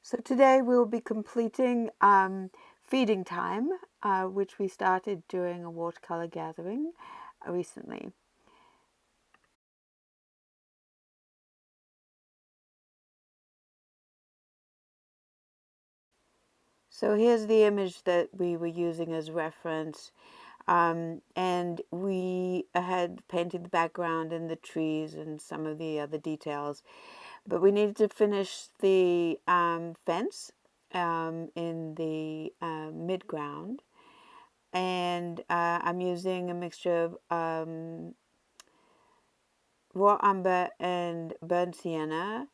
So today we'll be completing Feeding Time, which we started during a watercolor gathering recently. So here's the image that we were using as reference, and we had painted the background and the trees and some of the other details, but we needed to finish the fence in the midground. And I'm using a mixture of raw umber and burnt sienna,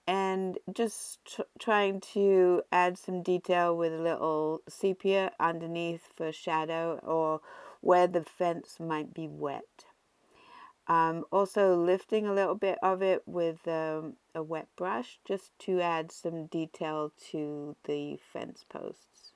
and just trying to add some detail with a little sepia underneath for shadow or where the fence might be wet. Also lifting a little bit of it with a wet brush just to add some detail to the fence posts.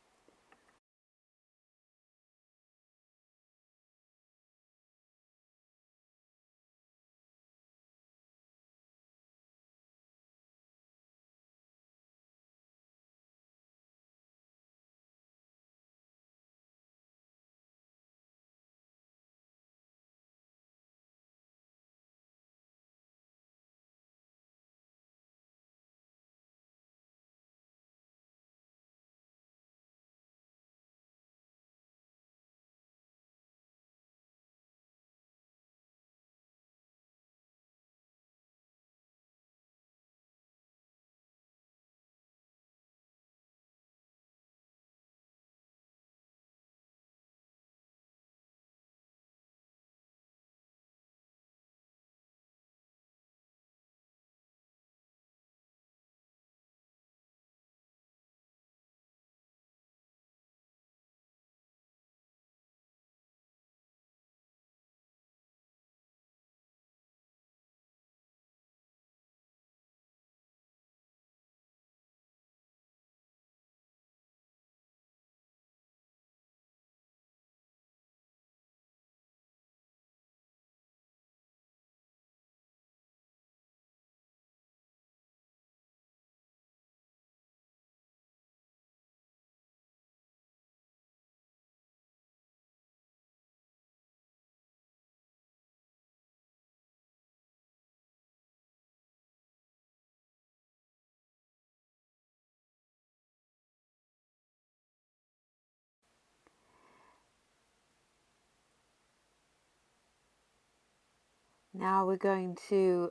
Now we're going to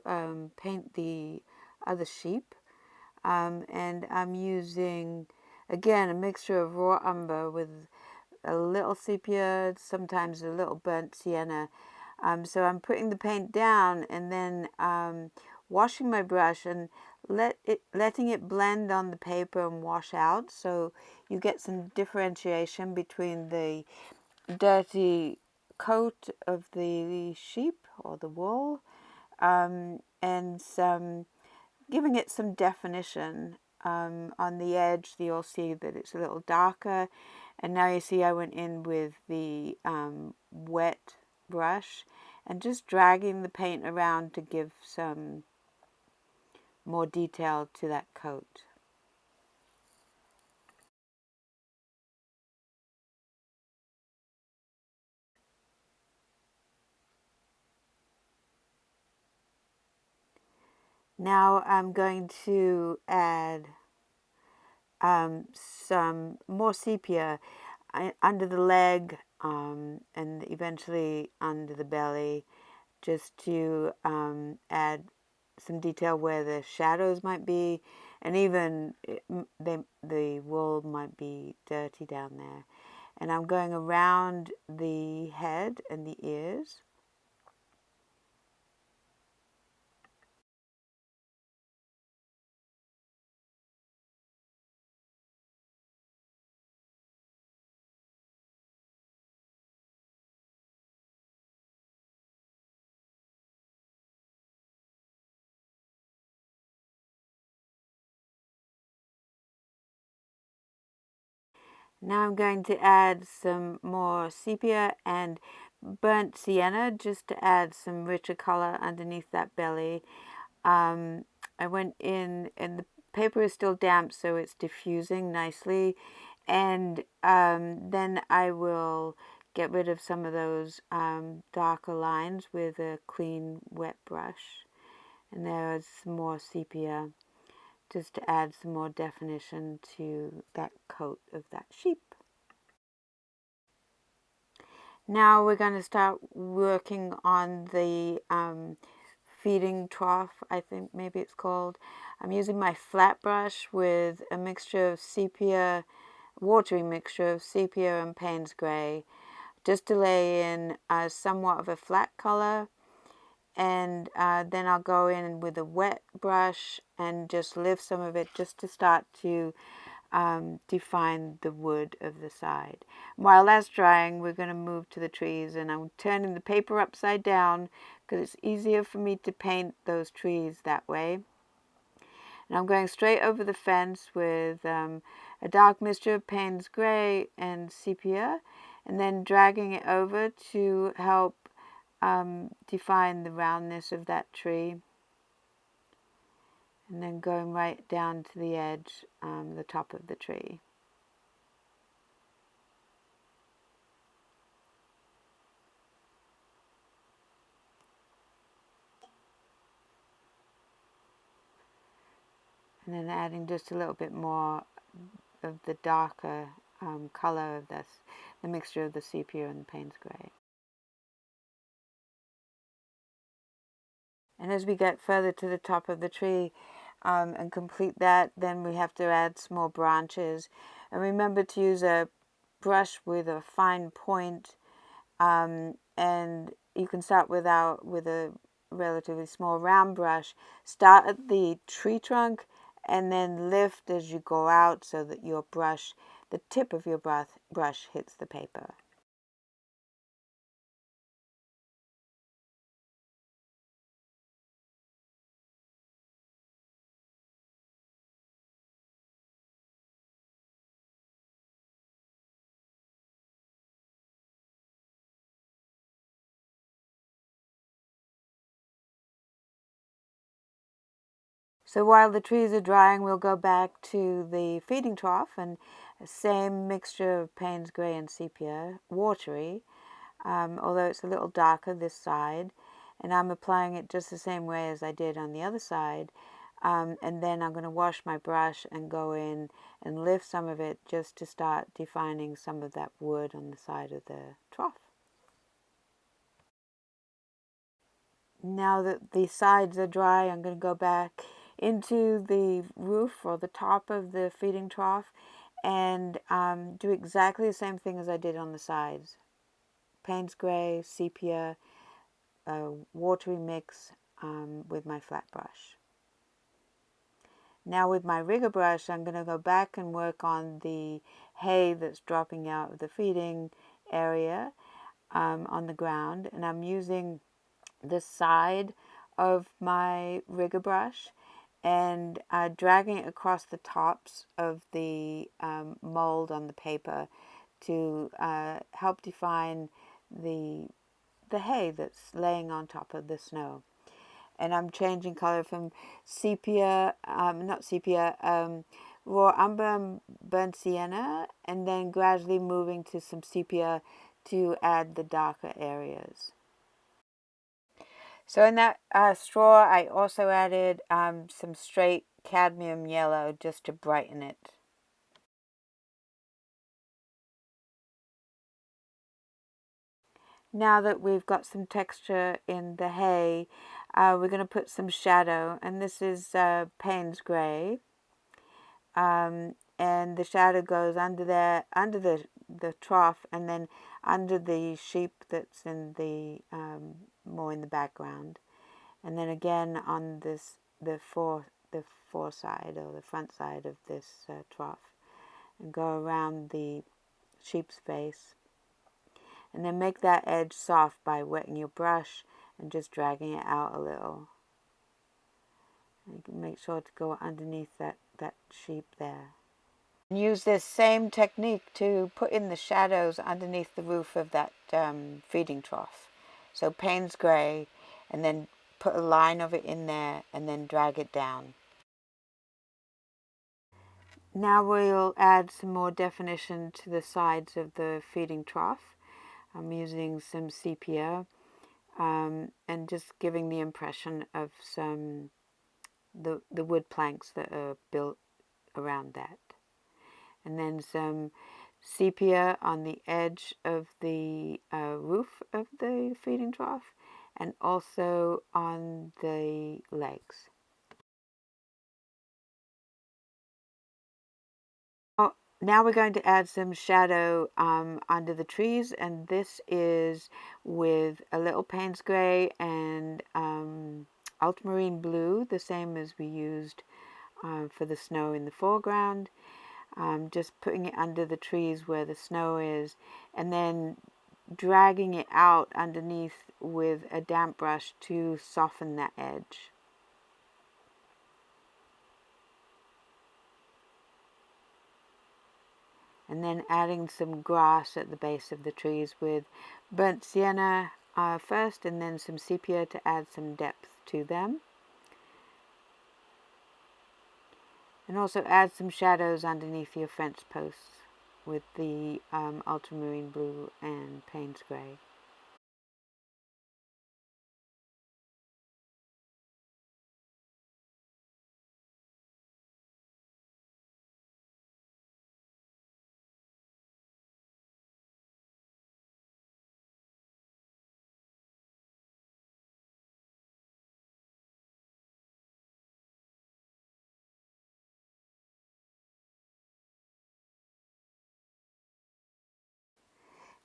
paint the other sheep, and I'm using, again, a mixture of raw umber with a little sepia, sometimes a little burnt sienna. So I'm putting the paint down and then washing my brush and letting it blend on the paper and wash out, so you get some differentiation between the dirty coat of the sheep or the wool, and some giving it some definition. On the edge you'll see that it's a little darker, and now you see I went in with the wet brush and just dragging the paint around to give some more detail to that coat. Now I'm going to add some more sepia under the leg, and eventually under the belly, just to add some detail where the shadows might be, and even the wool might be dirty down there. And I'm going around the head and the ears. Now I'm going to add some more sepia and burnt sienna just to add some richer color underneath that belly. I went in paper is still damp, so it's diffusing nicely. And then I will get rid of some of those darker lines with a clean wet brush. And there's some more sepia just to add some more definition to that coat of that sheep. Now we're going to start working on the feeding trough, I think maybe it's called. I'm using my flat brush with a mixture of sepia, watery mixture of sepia and Payne's Grey, just to lay in somewhat of a flat color. And then I'll go in with a wet brush and just lift some of it just to start to define the wood of the side. While that's drying, we're going to move to the trees, and I'm turning the paper upside down because it's easier for me to paint those trees that way. And I'm going straight over the fence with a dark mixture of Payne's Grey and sepia, and then dragging it over to help define the roundness of that tree. And then going right down to the edge, the top of the tree. And then adding just a little bit more of the darker color of this, the mixture of the sepia and the Payne's Grey. And as we get further to the top of the tree and complete that, then we have to add some more branches. And remember to use a brush with a fine point, and you can start with a relatively small round brush. Start at the tree trunk and then lift as you go out so that your brush, the tip of your brush hits the paper. So while the trees are drying, we'll go back to the feeding trough and the same mixture of Payne's Grey and sepia, watery, although it's a little darker this side. And I'm applying it just the same way as I did on the other side. And then I'm going to wash my brush and go in and lift some of it just to start defining some of that wood on the side of the trough. Now that the sides are dry, I'm going to go back into the roof or the top of the feeding trough and do exactly the same thing as I did on the sides. Payne's Grey, sepia, watery mix with my flat brush. Now with my rigger brush, I'm going to go back and work on the hay that's dropping out of the feeding area on the ground. And I'm using the side of my rigger brush and dragging it across the tops of the mold on the paper to help define the hay that's laying on top of the snow. And I'm changing color from sepia, not sepia, raw umber and burnt sienna, and then gradually moving to some sepia to add the darker areas. So in that straw, I also added some straight cadmium yellow just to brighten it. Now that we've got some texture in the hay, we're going to put some shadow, and this is Payne's Grey. And the shadow goes under there, under the trough, and then under the sheep that's in the more in the background, and then again on this the foreside or the front side of this trough, and go around the sheep's face, and then make that edge soft by wetting your brush and just dragging it out a little. And you can make sure to go underneath that sheep there. And use this same technique to put in the shadows underneath the roof of that feeding trough. So Payne's Grey, and then put a line of it in there and then drag it down. Now we'll add some more definition to the sides of the feeding trough. I'm using some sepia and just giving the impression of the wood planks that are built around that. And then some sepia on the edge of the roof of the feeding trough and also on the legs. Now we're going to add some shadow under the trees, and this is with a little Payne's Gray and ultramarine blue, the same as we used for the snow in the foreground. Just putting it under the trees where the snow is, and then dragging it out underneath with a damp brush to soften that edge. And then adding some grass at the base of the trees with burnt sienna first, and then some sepia to add some depth to them. And also add some shadows underneath your fence posts with the ultramarine blue and Payne's Gray.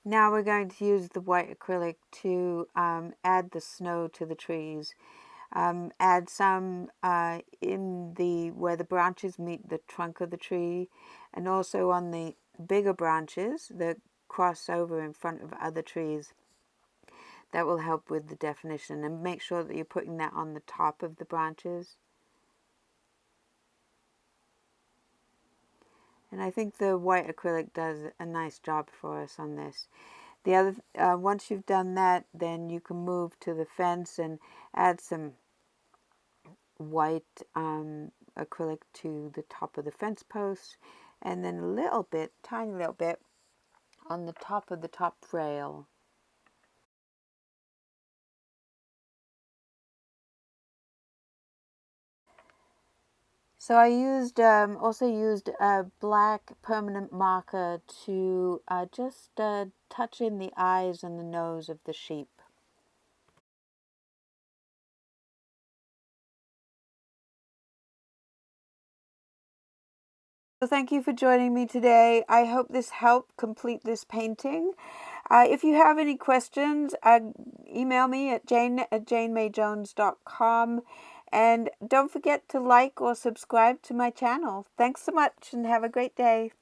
Now we're going to use the white acrylic to add the snow to the trees. Add some in the where the branches meet the trunk of the tree, and also on the bigger branches that cross over in front of other trees. That will help with the definition, and make sure that you're putting that on the top of the branches. And I think the white acrylic does a nice job for us on this. The other, once you've done that, then you can move to the fence and add some white acrylic to the top of the fence posts, and then a little bit, tiny little bit, on the top of the top rail. So I also used a black permanent marker to just touch in the eyes and the nose of the sheep. So thank you for joining me today. I hope this helped complete this painting. If you have any questions, email me at jane@janemayjones.com. And don't forget to like or subscribe to my channel. Thanks so much and have a great day.